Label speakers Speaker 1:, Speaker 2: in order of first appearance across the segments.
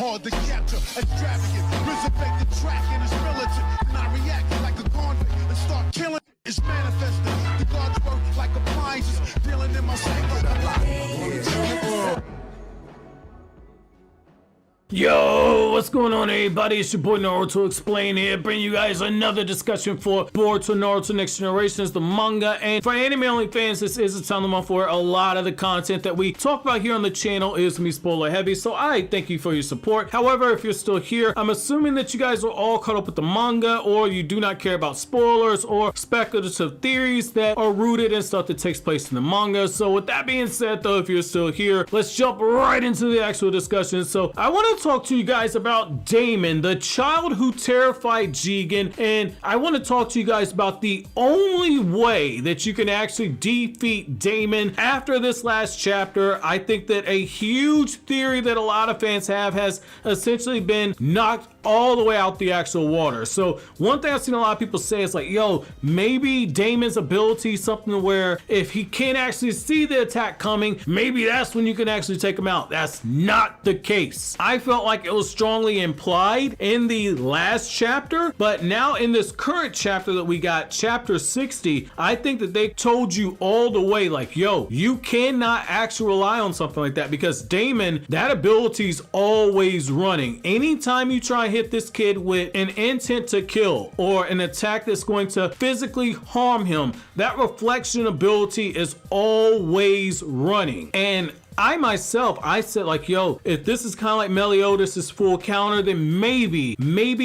Speaker 1: hard to capture, extravagant, resurrect the track and it's militant. And I react like a convict and start killing. It's manifesting. The gods work like appliances, dealing in my sacred life.
Speaker 2: Yo, what's going on everybody? It's your boy Naruto Explain here, bringing you guys another discussion for Boruto Naruto Next Generations, the manga. And for anime only fans, this is a time of the month where a lot of the content that we talk about here on the channel is gonna be spoiler heavy, so I thank you for your support. However, if you're still here, I'm assuming that you guys are all caught up with the manga, or you do not care about spoilers or speculative theories that are rooted in stuff that takes place in the manga. So with that being said though, if you're still here, let's jump right into the actual discussion. So I want to talk to you guys about Daemon, the child who terrified Jigen, and I want to talk to you guys about the only way that you can actually defeat Daemon after this last chapter. I think that a huge theory that a lot of fans have has essentially been knocked all the way out the actual water. So one thing I've seen a lot of people say is like, yo, maybe Daemon's ability is something where if he can't actually see the attack coming, maybe that's when you can actually take him out. That's not the case. I felt like it was strongly implied in the last chapter, but now in this current chapter that we got, chapter 60, I think that they told you all the way like, yo, you cannot actually rely on something like that, because Daemon, that ability is always running. Anytime you try and hit this kid with an intent to kill or an attack that's going to physically harm him, that reflection ability is always running. And I myself, I said like, yo, if this is kind of like Meliodas' full counter, then maybe,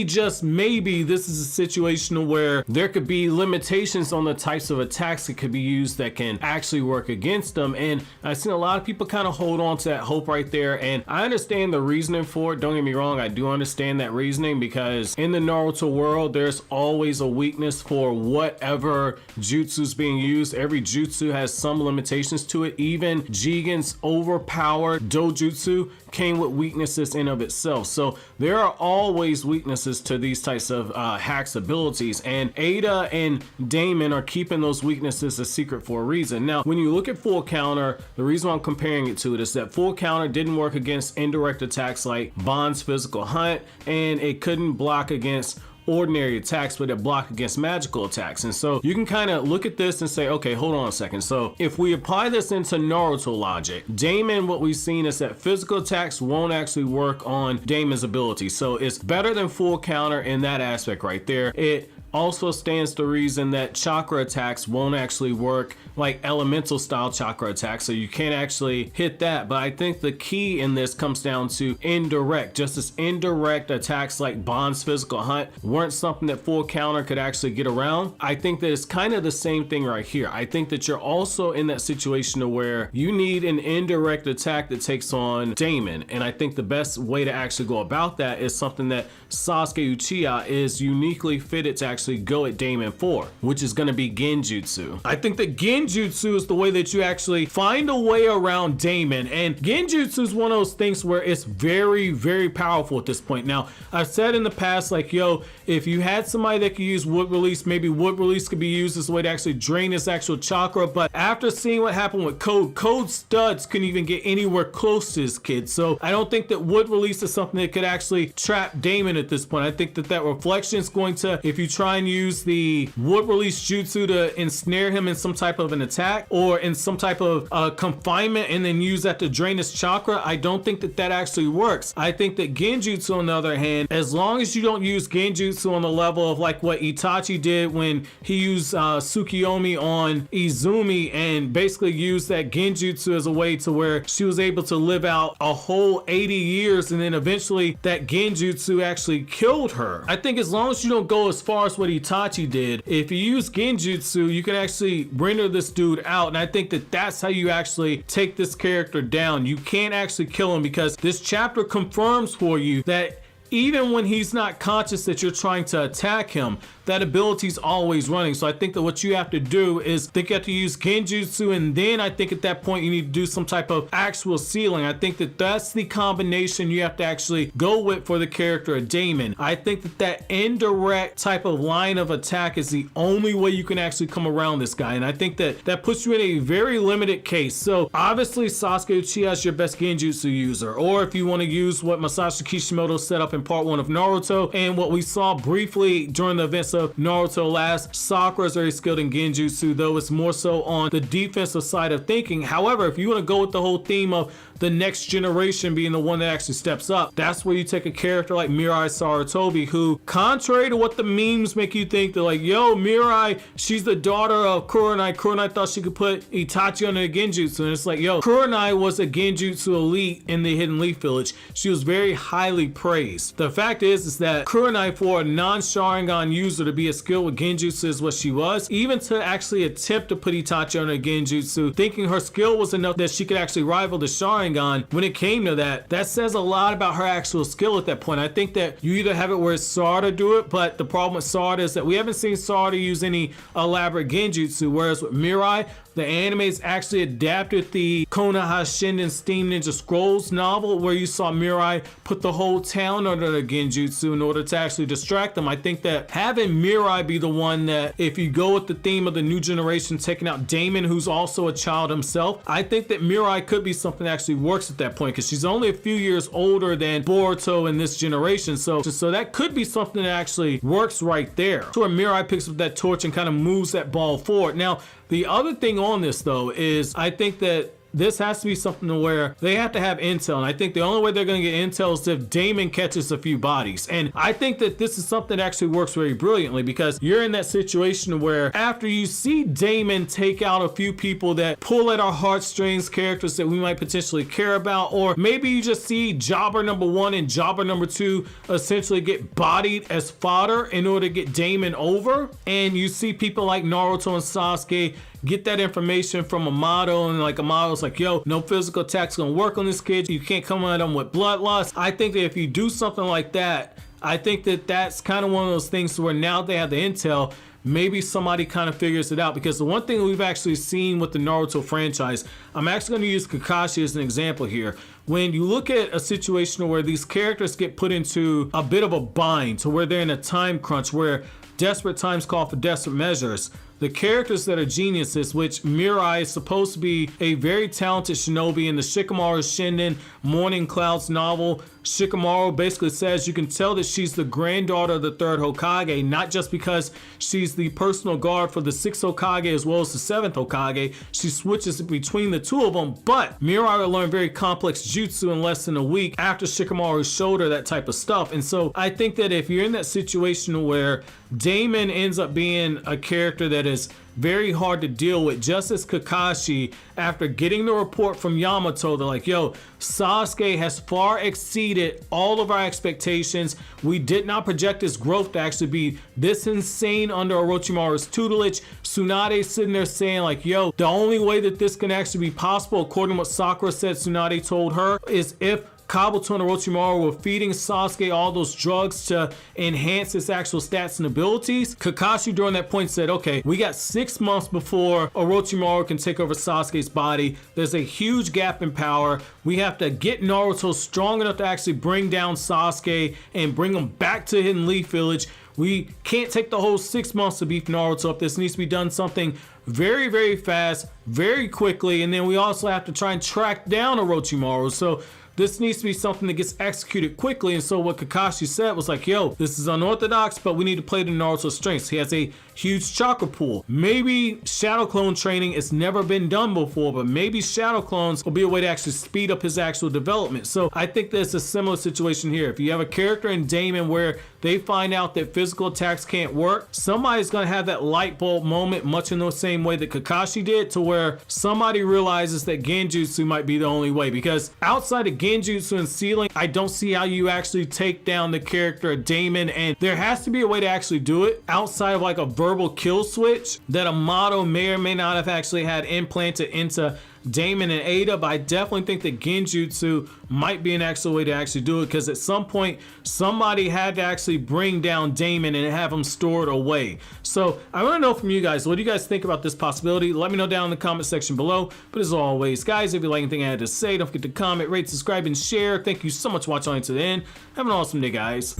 Speaker 2: just maybe this is a situation where there could be limitations on the types of attacks that could be used that can actually work against them. And I've seen a lot of people kind of hold on to that hope right there. And I understand the reasoning for it. Don't get me wrong. I do understand that reasoning, because in the Naruto world, there's always a weakness for whatever jutsu is being used. Every jutsu has some limitations to it. Even Jigen's overpowered dojutsu came with weaknesses in of itself. So there are always weaknesses to these types of hacks abilities, and Ada and Daemon are keeping those weaknesses a secret for a reason. Now, when you look at full counter, the reason why I'm comparing it to it is that full counter didn't work against indirect attacks like Bond's physical hunt, and it couldn't block against ordinary attacks, but it block against magical attacks. And so you can kind of look at this and say, okay, hold on a second. So if we apply this into Naruto logic, Daemon, what we've seen is that physical attacks won't actually work on Daemon's ability. So it's better than full counter in that aspect right there. It also stands to reason that chakra attacks won't actually work like elemental style chakra attacks, so you can't actually hit that. But I think the key in this comes down to indirect, just as indirect attacks like Bond's physical hunt weren't something that full counter could actually get around. I think that it's kind of the same thing right here. I think that you're also in that situation where you need an indirect attack that takes on Daemon, and I think the best way to actually go about that is something that Sasuke Uchiha is uniquely fitted to actually go at Daemon for, which is going to be genjutsu. I think that genjutsu is the way that you actually find a way around Daemon, and genjutsu is one of those things where it's very, very powerful at this point. Now, I've said in the past, like, yo, if you had somebody that could use wood release, maybe wood release could be used as a way to actually drain his actual chakra, but after seeing what happened with Code studs couldn't even get anywhere close to his kid. So I don't think that wood release is something that could actually trap Daemon at this point. I think that that reflection is going to, if you try and use the wood release jutsu to ensnare him in some type of an attack or in some type of confinement and then use that to drain his chakra, I don't think that that actually works. I think that genjutsu, on the other hand, as long as you don't use genjutsu on the level of like what Itachi did when he used Tsukiyomi on Izumi, and basically used that genjutsu as a way to where she was able to live out a whole 80 years, and then eventually that genjutsu actually killed her. I think as long as you don't go as far as what Itachi did, if you use genjutsu, you can actually render this dude out, and I think that that's how you actually take this character down. You can't actually kill him, because this chapter confirms for you that even when he's not conscious that you're trying to attack him, that ability's always running. So I think that what you have to do is think you have to use genjutsu, and then I think at that point you need to do some type of actual sealing. I think that that's the combination you have to actually go with for the character of Daemon. I think that that indirect type of line of attack is the only way you can actually come around this guy, and I think that that puts you in a very limited case. So obviously Sasuke Uchiha is your best genjutsu user, or if you want to use what Masashi Kishimoto set up in part 1 of Naruto and what we saw briefly during the events of Naruto last, Sakura is very skilled in genjutsu, though it's more so on the defensive side of thinking. However, if you want to go with the whole theme of the next generation being the one that actually steps up, that's where you take a character like Mirai Sarutobi, who, contrary to what the memes make you think, they're like, yo, Mirai, she's the daughter of Kurenai. Kurenai thought she could put Itachi under a genjutsu, and it's like, yo, Kurenai was a genjutsu elite in the Hidden Leaf Village. She was very highly praised. The fact is that Kurenai, for a non-Sharingan user to be as skilled with genjutsu as what she was, even to actually attempt to put Itachi under a genjutsu, thinking her skill was enough that she could actually rival the Sharingan, when it came to that, that says a lot about her actual skill at that point. I think that you either have it where it's Sarada do it, but the problem with Sarada is that we haven't seen Sarada use any elaborate genjutsu, whereas with Mirai, the anime's actually adapted the Konoha Shinden Steam Ninja Scrolls novel, where you saw Mirai put the whole town under the genjutsu in order to actually distract them. I think that having Mirai be the one that, if you go with the theme of the new generation taking out Daemon, who's also a child himself, I think that Mirai could be something that actually works at that point, because she's only a few years older than Boruto in this generation. So that could be something that actually works right there. So where Mirai picks up that torch and kind of moves that ball forward. Now, the other thing on this though is I think that this has to be something to where they have to have intel, and I think the only way they're going to get intel is if Daemon catches a few bodies. And I think that this is something that actually works very brilliantly, because you're in that situation where after you see Daemon take out a few people that pull at our heartstrings, characters that we might potentially care about, or maybe you just see Jobber number 1 and Jobber number 2 essentially get bodied as fodder in order to get Daemon over, and you see people like Naruto and Sasuke get that information from Amato, and like Amato's like, yo, no physical attack's gonna work on this kid, you can't come at him with bloodlust. I think that if you do something like that, I think that that's kind of one of those things where now they have the intel, maybe somebody kind of figures it out. Because the one thing we've actually seen with the Naruto franchise, I'm actually going to use Kakashi as an example here. When you look at a situation where these characters get put into a bit of a bind, to where they're in a time crunch, where desperate times call for desperate measures, the characters that are geniuses, which Mirai is supposed to be a very talented shinobi in the Shikamaru Shinden Morning Clouds novel. Shikamaru basically says you can tell that she's the granddaughter of the 3rd Hokage, not just because she's the personal guard for the 6th Hokage as well as the 7th Hokage. She switches between the two of them, but Mirai will learn very complex jutsu in less than a week after Shikamaru showed her that type of stuff. And so I think that if you're in that situation where Daemon ends up being a character that is very hard to deal with, just as Kakashi, after getting the report from Yamato, they're like, yo, Sasuke has far exceeded all of our expectations. We did not project his growth to actually be this insane under Orochimaru's tutelage. Tsunade sitting there saying like, yo, the only way that this can actually be possible, according to what Sakura said Tsunade told her, is if Kabuto and Orochimaru were feeding Sasuke all those drugs to enhance his actual stats and abilities. Kakashi during that point said, okay, we got 6 months before Orochimaru can take over Sasuke's body. There's a huge gap in power. We have to get Naruto strong enough to actually bring down Sasuke and bring him back to Hidden Leaf Village. We can't take the whole 6 months to beef Naruto up. This needs to be done something very, very fast, very quickly. And then we also have to try and track down Orochimaru. So this needs to be something that gets executed quickly. And so what Kakashi said was like, yo, this is unorthodox, but we need to play to Naruto's strengths. He has a huge chakra pool. Maybe shadow clone training, it's never been done before, but maybe shadow clones will be a way to actually speed up his actual development. So I think there's a similar situation here. If you have a character in Daemon where they find out that physical attacks can't work, somebody's gonna have that light bulb moment, much in the same way that Kakashi did, to where somebody realizes that genjutsu might be the only way. Because outside of genjutsu and sealing, I don't see how you actually take down the character of Daemon, and there has to be a way to actually do it outside of like a verbal kill switch that Amato may or may not have actually had implanted into Daemon and Ada, but I definitely think that genjutsu might be an actual way to actually do it, because at some point somebody had to actually bring down Daemon and have him stored away. So I want to know from you guys, what do you guys think about this possibility? Let me know down in the comment section below. But as always, guys, if you like anything I had to say, don't forget to comment, rate, subscribe, and share. Thank you so much for watching to the end. Have an awesome day, guys.